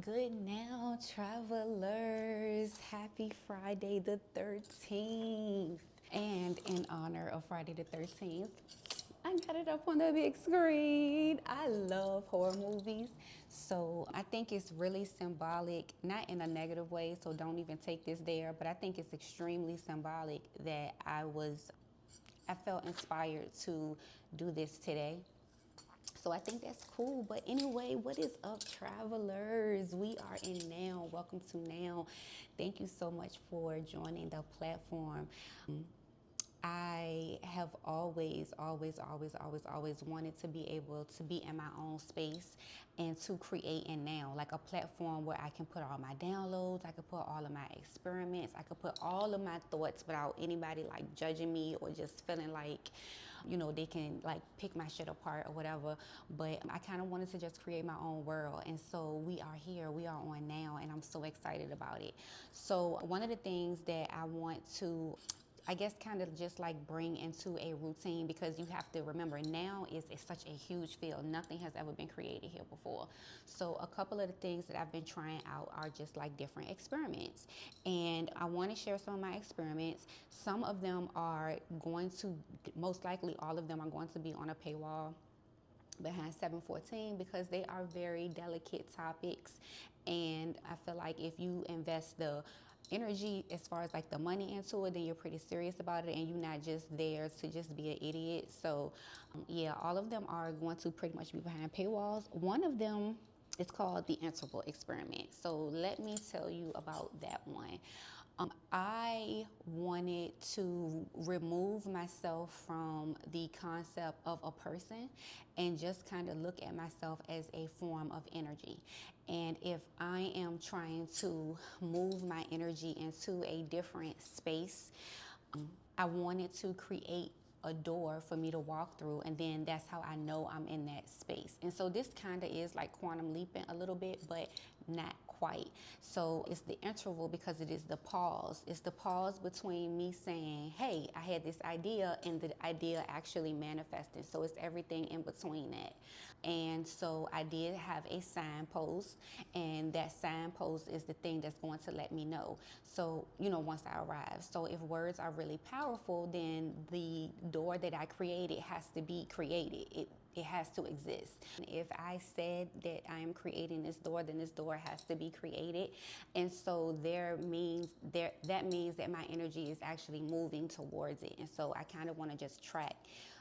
Good now, travelers. Happy Friday the 13th. And in honor of Friday the 13th, I got it up on the big screen. I love horror movies. So I think it's really symbolic, not in a negative way, so don't even take this there, but I think it's extremely symbolic that I felt inspired to do this today. So I think that's cool. But anyway, what is up, travelers? We are in Now. Welcome to Now. Thank you so much for joining the platform. I have always wanted to be able to be in my own space and to create in Now, like a platform where I can put all my downloads, I could put all of my experiments, I could put all of my thoughts without anybody like judging me or just feeling like, they can like pick my shit apart or whatever. But I kind of wanted to just create my own world. And so we are here, we are on Now, and I'm so excited about it. So one of the things that I want to kind of just like bring into a routine, because you have to remember Now is such a huge field. Nothing has ever been created here before. So a couple of the things that I've been trying out are just like different experiments. And I want to share some of my experiments. Some of them are going to, most likely all of them are going to be on a paywall behind 714, because they are very delicate topics. And I feel like if you invest the energy as far as like the money into it, then you're pretty serious about it and you're not just there to just be an idiot. So yeah, all of them are going to pretty much be behind paywalls. One of them is called the interval experiment. So let me tell you about that one. I wanted to remove myself from the concept of a person and just kind of look at myself as a form of energy. And if I am trying to move my energy into a different space, I wanted to create a door for me to walk through, and then that's how I know I'm in that space. And so this kind of is like quantum leaping a little bit, but not quite. So it's the interval because it is the pause. It's the pause between me saying, hey, I had this idea, and the idea actually manifesting. So it's everything in between that. And so I did have a signpost, and that signpost is the thing that's going to let me know. So, once I arrive. So if words are really powerful, then the door that I created has to be created. It has to exist. If I said that I am creating this door, then this door has to be created. And so that means that my energy is actually moving towards it. And so I kind of want to just track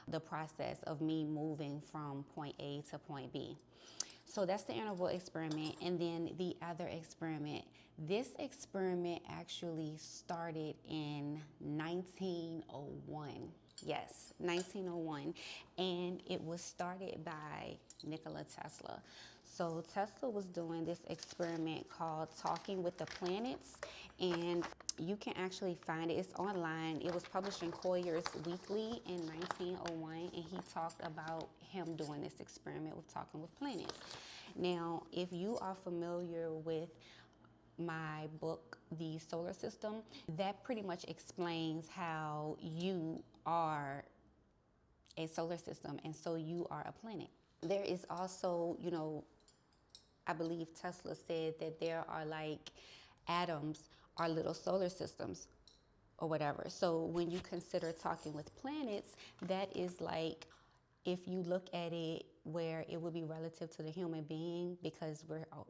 the process of me moving from point A to point B. So that's the interval experiment. And then the other experiment. This experiment actually started in 1901. Yes, 1901. And it was started by Nikola Tesla. So Tesla was doing this experiment called Talking with the Planets, and you can actually find it. It's online. It was published in Collier's Weekly in 1901, and he talked about him doing this experiment with talking with planets. Now, if you are familiar with my book, The Solar System, that pretty much explains how you are a solar system, and so you are a planet. There is also, I believe Tesla said that there are like atoms are little solar systems or whatever. So when you consider talking with planets, that is like, if you look at it where it would be relative to the human being, because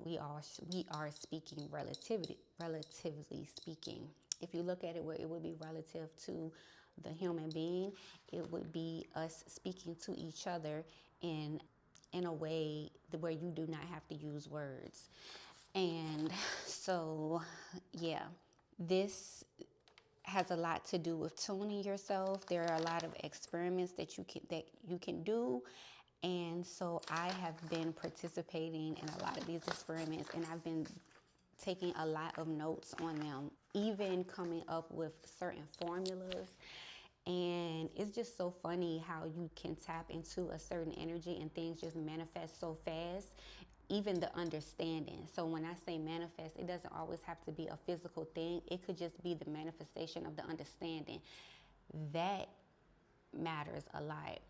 we are speaking relatively speaking. If you look at it where it would be relative to the human being, it would be us speaking to each other in a way where you do not have to use words. And so, yeah, this has a lot to do with tuning yourself. There are a lot of experiments that you can do. And so I have been participating in a lot of these experiments, and I've been taking a lot of notes on them, even coming up with certain formulas. And it's just so funny how you can tap into a certain energy and things just manifest so fast, even the understanding. So when I say manifest, it doesn't always have to be a physical thing. It could just be the manifestation of the understanding. That matters a lot.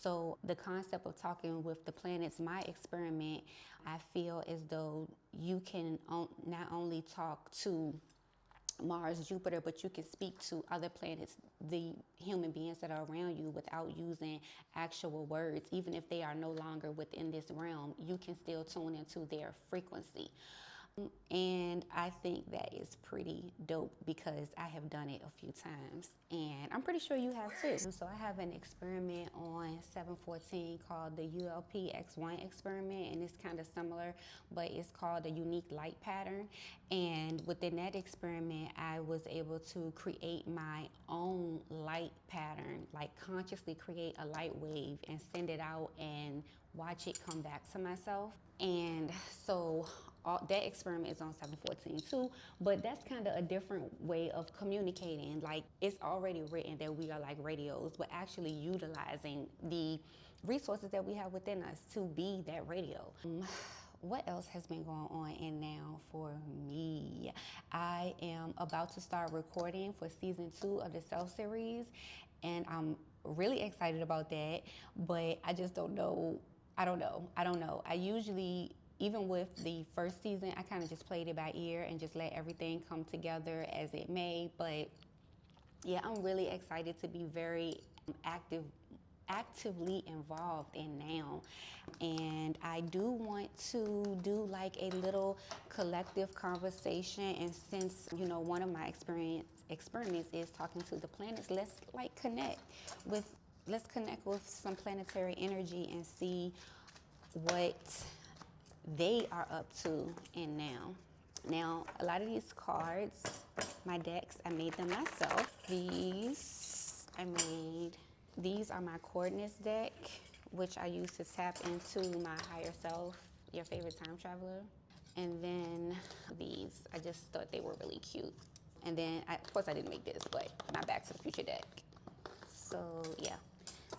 So the concept of talking with the planets, my experiment, I feel as though you can not only talk to Mars, Jupiter, but you can speak to other planets, the human beings that are around you, without using actual words. Even if they are no longer within this realm, you can still tune into their frequency. And I think that is pretty dope because I have done it a few times and I'm pretty sure you have too. So I have an experiment on 714 called the ULP X1 experiment, and it's kind of similar, but it's called a unique light pattern. And within that experiment, I was able to create my own light pattern, like consciously create a light wave and send it out and watch it come back to myself. And so that experiment is on 714 too, but that's kind of a different way of communicating. Like, it's already written that we are like radios, but actually utilizing the resources that we have within us to be that radio. What else has been going on in now for me? I am about to start recording for season 2 of the Self series, and I'm really excited about that, but I just don't know. I don't know. I usually, even with the first season, I kind of just played it by ear and just let everything come together as it may. But yeah, I'm really excited to be very actively involved in now. And I do want to do like a little collective conversation. And since, you know, one of my experiments is talking to the planets, let's connect with some planetary energy and see what they are up to in now. Now, a lot of these cards, my decks, I made them myself. These are my coordinates deck, which I use to tap into my higher self, your favorite time traveler. And then these, I just thought they were really cute. And then, of course I didn't make this, but my Back to the Future deck. So yeah,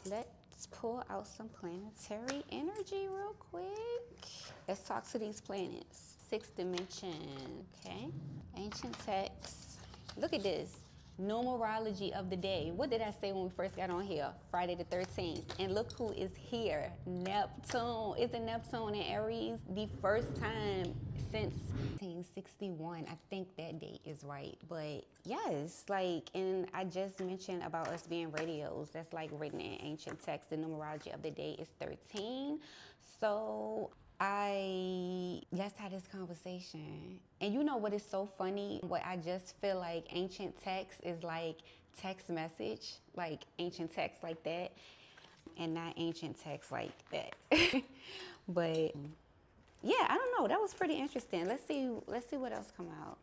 let's pull out some planetary energy real quick. Let's talk to these planets. 6th dimension, okay? Ancient texts. Look at this. Numerology of the day. What did I say when we first got on here? Friday the 13th. And look who is here. Neptune. Isn't Neptune in Aries the first time since 1961? I think that date is right. But yes, like, and I just mentioned about us being radios. That's like written in ancient texts. The numerology of the day is 13. So let's have this conversation. And you know what is so funny? What I just feel like ancient text is like text message, like ancient text like that, and not ancient text like that. But yeah, I don't know. That was pretty interesting. Let's see what else come out.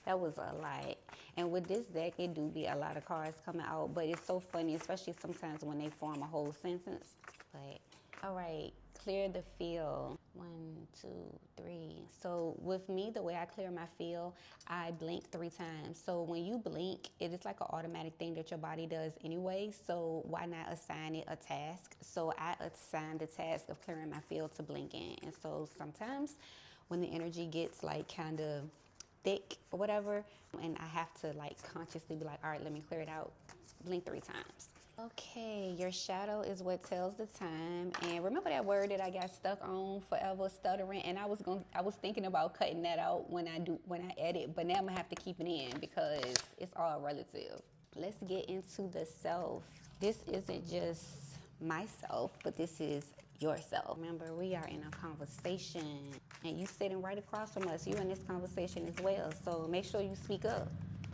That was a lot. And with this deck, it do be a lot of cards coming out, but it's so funny, especially sometimes when they form a whole sentence. But all right. Clear the field. 1, 2, 3. So with me, the way I clear my field, I blink 3 times. So when you blink, it is like an automatic thing that your body does anyway. So why not assign it a task? So I assigned the task of clearing my field to blinking. And so sometimes when the energy gets like kind of thick or whatever, and I have to like consciously be like, all right, let me clear it out, blink 3 times. Okay, your shadow is what tells the time. And remember that word that I got stuck on forever, stuttering, and I was thinking about cutting that out when I edit, but now I'm gonna have to keep it in because it's all relative. Let's get into the self. This isn't just myself, but this is yourself. Remember, we are in a conversation and you sitting right across from us. You in this conversation as well, so make sure you speak up.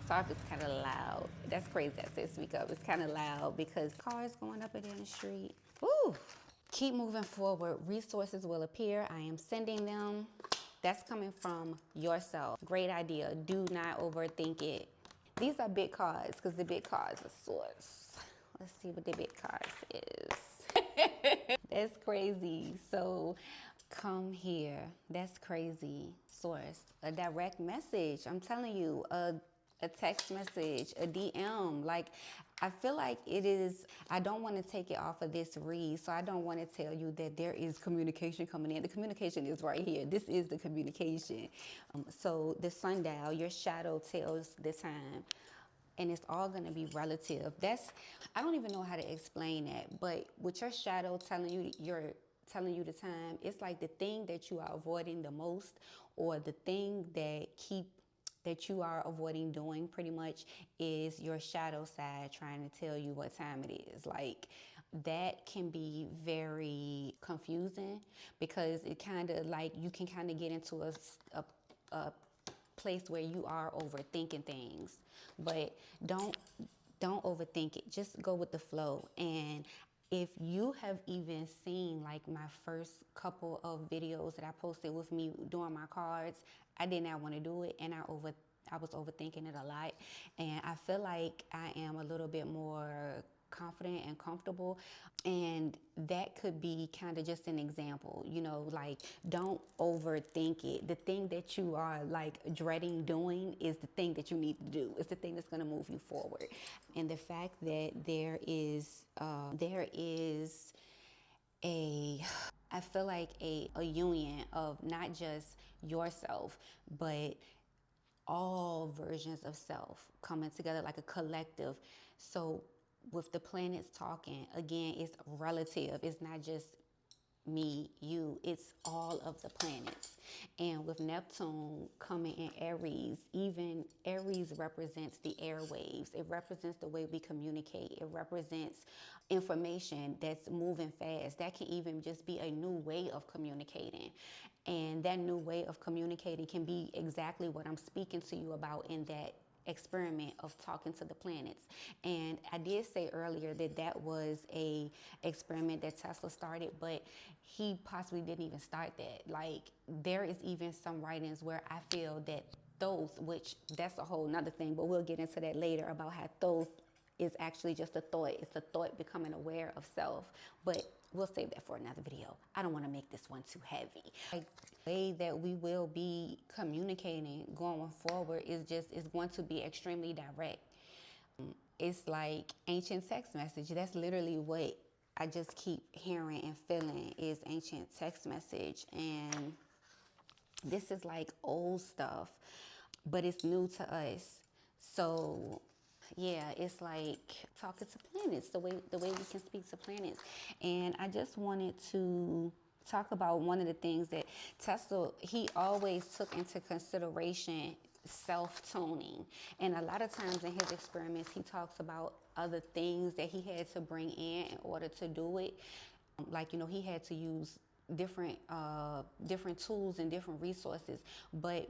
Talk is kind of loud. That's crazy. I said speak up. It's kind of loud because cars going up and down the street. Ooh. Keep moving forward. Resources will appear. I am sending them. That's coming from yourself. Great idea. Do not overthink it. These are big cards because the big cards are source. Let's see what the big cards is. That's crazy. So come here. That's crazy. Source. A direct message. I'm telling you, a text message, a DM. Like, I feel like it is, I don't want to take it off of this read, so I don't want to tell you that there is communication coming in. The communication is right here. This is the communication. So the sundial, your shadow tells the time. and it's all going to be relative. I don't even know how to explain that, but with your shadow telling you the time, it's like the thing that you are avoiding the most, or the thing that you are avoiding doing pretty much, is your shadow side trying to tell you what time it is. Like, that can be very confusing, because it kind of like, you can kind of get into a place where you are overthinking things. But don't overthink it. Just go with the flow. And if you have even seen like my first couple of videos that I posted with me doing my cards, I did not want to do it, and I was overthinking it a lot. And I feel like I am a little bit more confident and comfortable, and that could be kind of just an example, you know, like, don't overthink it. The thing that you are like dreading doing is the thing that you need to do. It's the thing that's going to move you forward. And the fact that there is I feel like a union of not just yourself, but all versions of self coming together like a collective. So with the planets talking, again, it's relative. It's not just me, you, it's all of the planets. And with Neptune coming in Aries, even Aries represents the airwaves. It represents the way we communicate. It represents information that's moving fast. That can even just be a new way of communicating. And that new way of communicating can be exactly what I'm speaking to you about in that experiment of talking to the planets. And I did say earlier that that was a experiment that Tesla started, but he possibly didn't even start that. Like, there is even some writings where I feel that Thoth, which that's a whole nother thing, but we'll get into that later, about how Thoth is actually just a thought. It's a thought becoming aware of self. But we'll save that for another video. I don't want to make this one too heavy. Like, the way that we will be communicating going forward is going to be extremely direct. It's like ancient text message. That's literally what I just keep hearing and feeling, is ancient text message. And this is like old stuff, but it's new to us. So yeah, it's like talking to planets, the way we can speak to planets. And I just wanted to talk about one of the things that Tesla, he always took into consideration, self-tuning. And a lot of times in his experiments, he talks about other things that he had to bring in order to do it. Like, you know, he had to use different tools and different resources. But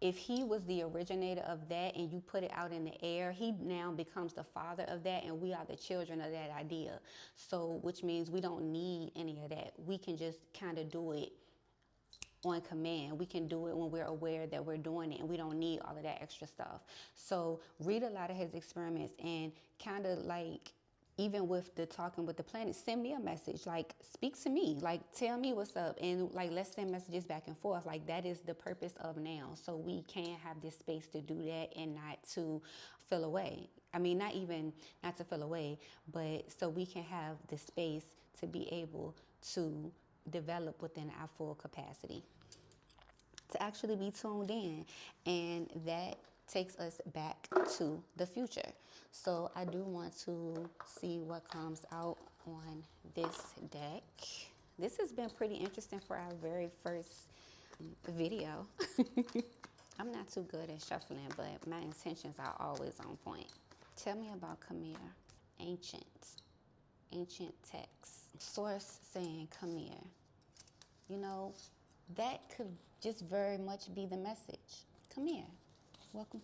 if he was the originator of that and you put it out in the air, he now becomes the father of that, and we are the children of that idea. So, which means we don't need any of that. We can just kind of do it on command. We can do it when we're aware that we're doing it, and we don't need all of that extra stuff. So read a lot of his experiments, and kind of like, even with the talking with the planet, send me a message, like, speak to me, like, tell me what's up, and like, let's send messages back and forth. Like, that is the purpose of now, so we can have this space to do that and not to feel away. I mean, not to feel away, but so we can have the space to be able to develop within our full capacity, to actually be tuned in. And that takes us back to the future. So I do want to see what comes out on this deck. This has been pretty interesting for our very first video. I'm not too good at shuffling, but my intentions are always on point. Tell me about Khmer. Ancient text. Source saying Khmer. You know, that could just very much be the message. Come here. Welcome to